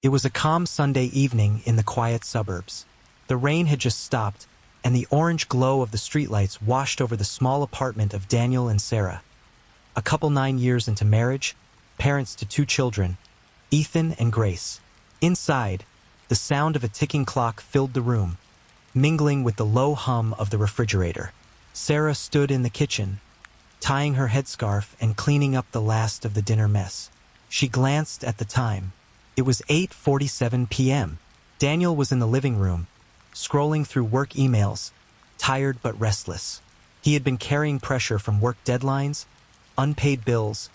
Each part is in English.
It was a calm Sunday evening in the quiet suburbs. The rain had just stopped, and the orange glow of the streetlights washed over the small apartment of Daniel and Sarah. A couple 9 years into marriage, parents to 2 children, Ethan and Grace. Inside, the sound of a ticking clock filled the room, mingling with the low hum of the refrigerator. Sarah stood in the kitchen, tying her headscarf and cleaning up the last of the dinner mess. She glanced at the time. It was 8:47 p.m. Daniel was in the living room, scrolling through work emails, tired but restless. He had been carrying pressure from work deadlines, unpaid bills,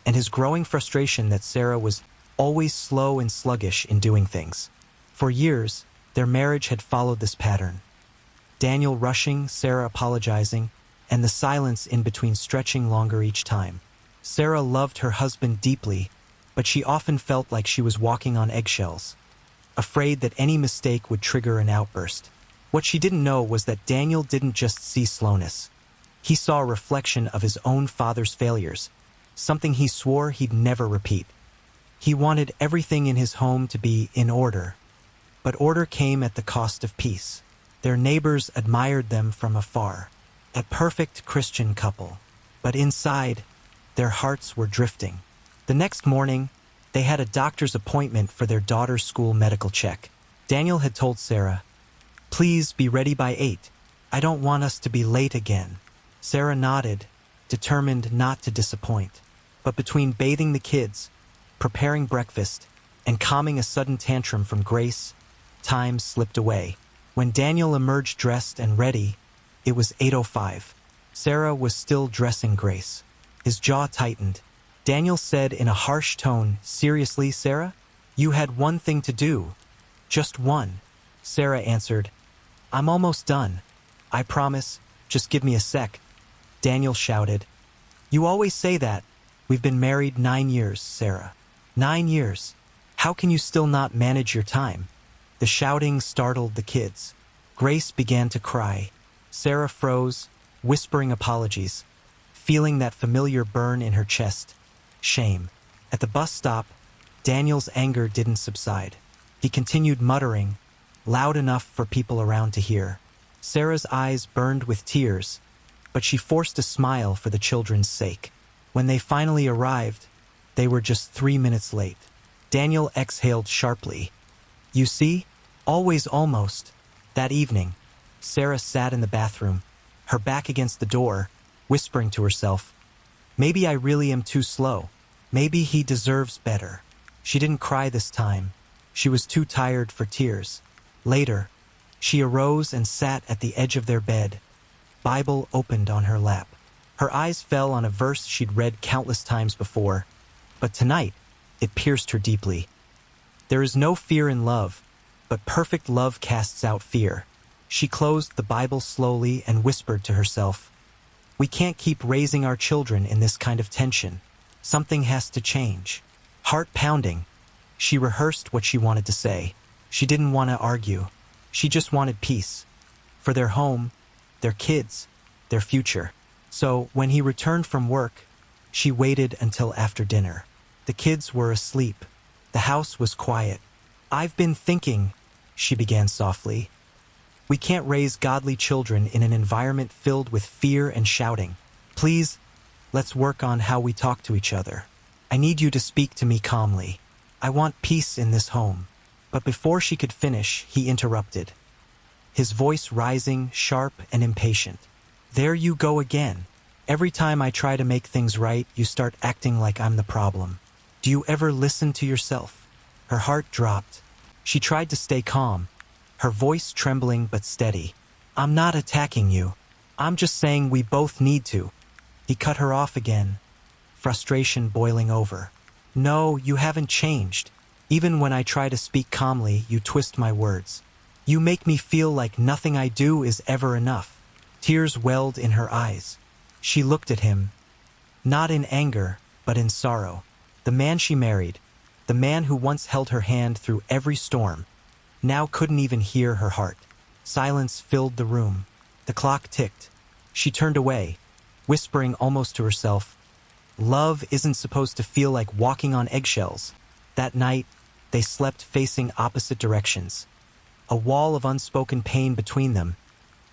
and his growing frustration that Sarah was always slow and sluggish in doing things. For years, their marriage had followed this pattern. Daniel rushing, Sarah apologizing, and the silence in between stretching longer each time. Sarah loved her husband deeply, but she often felt like she was walking on eggshells, afraid that any mistake would trigger an outburst. What she didn't know was that Daniel didn't just see slowness. He saw a reflection of his own father's failures, something he swore he'd never repeat. He wanted everything in his home to be in order, but order came at the cost of peace. Their neighbors admired them from afar, a perfect Christian couple, but inside, their hearts were drifting. The next morning, they had a doctor's appointment for their daughter's school medical check. Daniel had told Sarah, "Please be ready by 8. I don't want us to be late again." Sarah nodded, determined not to disappoint. But between bathing the kids, preparing breakfast, and calming a sudden tantrum from Grace, time slipped away. When Daniel emerged dressed and ready, it was 8:05. Sarah was still dressing Grace. His jaw tightened. Daniel said in a harsh tone, "Seriously, Sarah? You had one thing to do. Just one." Sarah answered, "I'm almost done. I promise. Just give me a sec." Daniel shouted, "You always say that. We've been married 9 years, Sarah. 9 years. How can you still not manage your time?" The shouting startled the kids. Grace began to cry. Sarah froze, whispering apologies, feeling that familiar burn in her chest. Shame. At the bus stop, Daniel's anger didn't subside. He continued muttering, loud enough for people around to hear. Sarah's eyes burned with tears, but she forced a smile for the children's sake. When they finally arrived, they were just 3 minutes late. Daniel exhaled sharply. "You see? Always almost." That evening, Sarah sat in the bathroom, her back against the door, whispering to herself, "Maybe I really am too slow. Maybe he deserves better." She didn't cry this time. She was too tired for tears. Later, she arose and sat at the edge of their bed, Bible opened on her lap. Her eyes fell on a verse she'd read countless times before, but tonight it pierced her deeply. "There is no fear in love, but perfect love casts out fear." She closed the Bible slowly and whispered to herself, "We can't keep raising our children in this kind of tension. Something has to change." Heart pounding, she rehearsed what she wanted to say. She didn't want to argue. She just wanted peace. For their home, their kids, their future. So, when he returned from work, she waited until after dinner. The kids were asleep. The house was quiet. "I've been thinking," she began softly. "We can't raise godly children in an environment filled with fear and shouting. Please, let's work on how we talk to each other. I need you to speak to me calmly. I want peace in this home." But before she could finish, he interrupted, his voice rising, sharp and impatient. "There you go again. Every time I try to make things right, you start acting like I'm the problem. Do you ever listen to yourself?" Her heart dropped. She tried to stay calm, her voice trembling but steady. "I'm not attacking you. I'm just saying we both need to." He cut her off again, frustration boiling over. "No, you haven't changed. Even when I try to speak calmly, you twist my words. You make me feel like nothing I do is ever enough." Tears welled in her eyes. She looked at him, not in anger, but in sorrow. The man she married, the man who once held her hand through every storm, now couldn't even hear her heart. Silence filled the room. The clock ticked. She turned away, whispering almost to herself, "Love isn't supposed to feel like walking on eggshells." That night, They slept facing opposite directions, a wall of unspoken pain between them,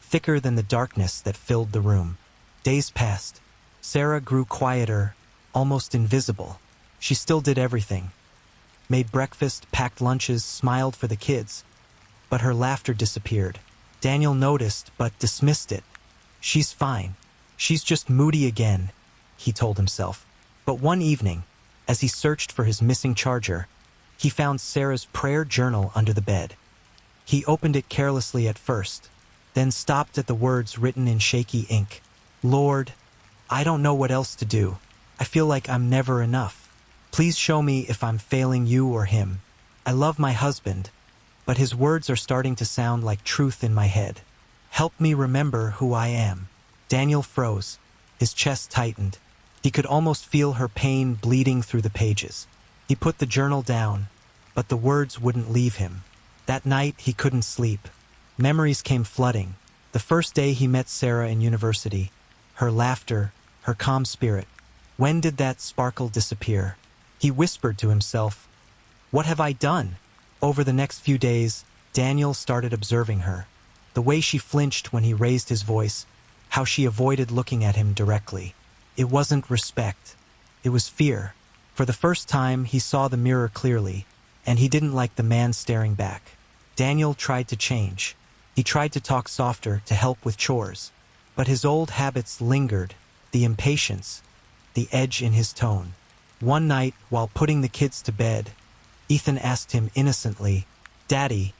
thicker than the darkness that filled the room. Days passed. Sarah grew quieter, almost invisible. She still did everything. Made breakfast, packed lunches, smiled for the kids. But her laughter disappeared. Daniel noticed, but dismissed it. She's fine. She's just moody again, he told himself. But one evening, as he searched for his missing charger, he found Sarah's prayer journal under the bed. He opened it carelessly at first, then stopped at the words written in shaky ink. Lord, I don't know what else to do. I feel like I'm never enough. Please show me if I'm failing you or him. I love my husband, but his words are starting to sound like truth in my head. Help me remember who I am. Daniel froze. His chest tightened. He could almost feel her pain bleeding through the pages. He put the journal down, but the words wouldn't leave him. That night, he couldn't sleep. Memories came flooding. The first day he met Sarah in university. Her laughter, her calm spirit. When did that sparkle disappear? He whispered to himself, "What have I done?" Over the next few days, Daniel started observing her. The way she flinched when he raised his voice, how she avoided looking at him directly. It wasn't respect. It was fear. For the first time, he saw the mirror clearly, and he didn't like the man staring back. Daniel tried to change. He tried to talk softer, to help with chores. But his old habits lingered, the impatience, the edge in his tone. One night, while putting the kids to bed, Ethan asked him innocently, "Daddy,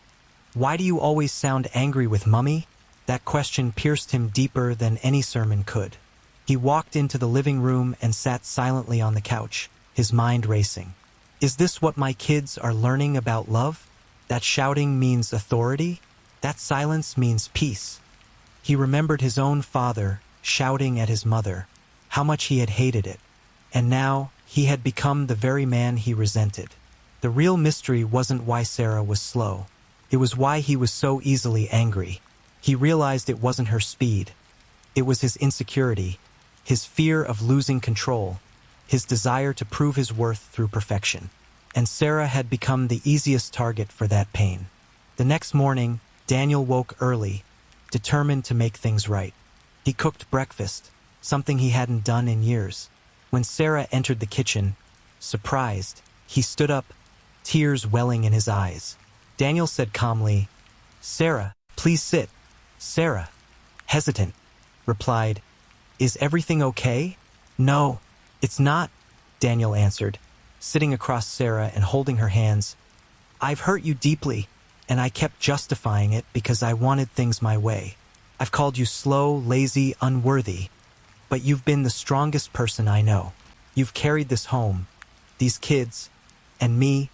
why do you always sound angry with Mummy?" That question pierced him deeper than any sermon could. He walked into the living room and sat silently on the couch, his mind racing. Is this what my kids are learning about love? That shouting means authority? That silence means peace. He remembered his own father shouting at his mother, how much he had hated it. And now he had become the very man he resented. The real mystery wasn't why Sarah was slow. It was why he was so easily angry. He realized it wasn't her speed. It was his insecurity, his fear of losing control, his desire to prove his worth through perfection. And Sarah had become the easiest target for that pain. The next morning, Daniel woke early, determined to make things right. He cooked breakfast, something he hadn't done in years. When Sarah entered the kitchen, surprised, he stood up, tears welling in his eyes. Daniel said calmly, "Sarah, please sit." Sarah, hesitant, replied, "Is everything okay?" "No, it's not," Daniel answered, sitting across Sarah and holding her hands. "I've hurt you deeply, and I kept justifying it because I wanted things my way. I've called you slow, lazy, unworthy, but you've been the strongest person I know. You've carried this home, these kids, and me,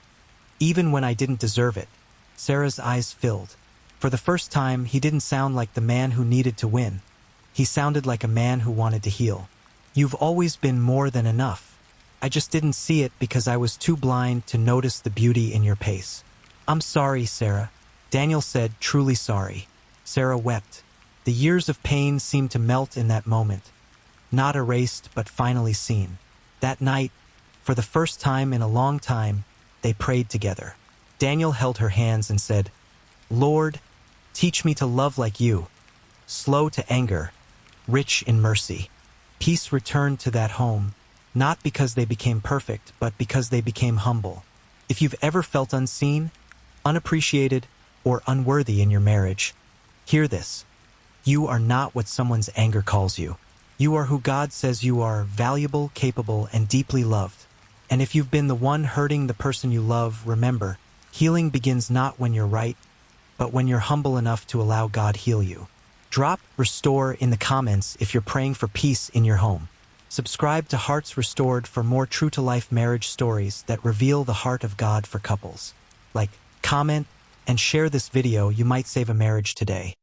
even when I didn't deserve it." Sarah's eyes filled. For the first time, he didn't sound like the man who needed to win. He sounded like a man who wanted to heal. "You've always been more than enough. I just didn't see it because I was too blind to notice the beauty in your pace." "I'm sorry, Sarah," Daniel said, truly sorry. Sarah wept. The years of pain seemed to melt in that moment. Not erased, but finally seen. That night, for the first time in a long time, they prayed together. Daniel held her hands and said, "Lord, teach me to love like you, slow to anger, rich in mercy." Peace returned to that home, not because they became perfect, but because they became humble. If you've ever felt unseen, unappreciated, or unworthy in your marriage, hear this. You are not what someone's anger calls you. You are who God says you are, valuable, capable, and deeply loved. And if you've been the one hurting the person you love, remember, healing begins not when you're right, but when you're humble enough to allow God heal you. Drop "Restore" in the comments if you're praying for peace in your home. Subscribe to Hearts Restored for more true-to-life marriage stories that reveal the heart of God for couples. Like, comment, and share this video. You might save a marriage today.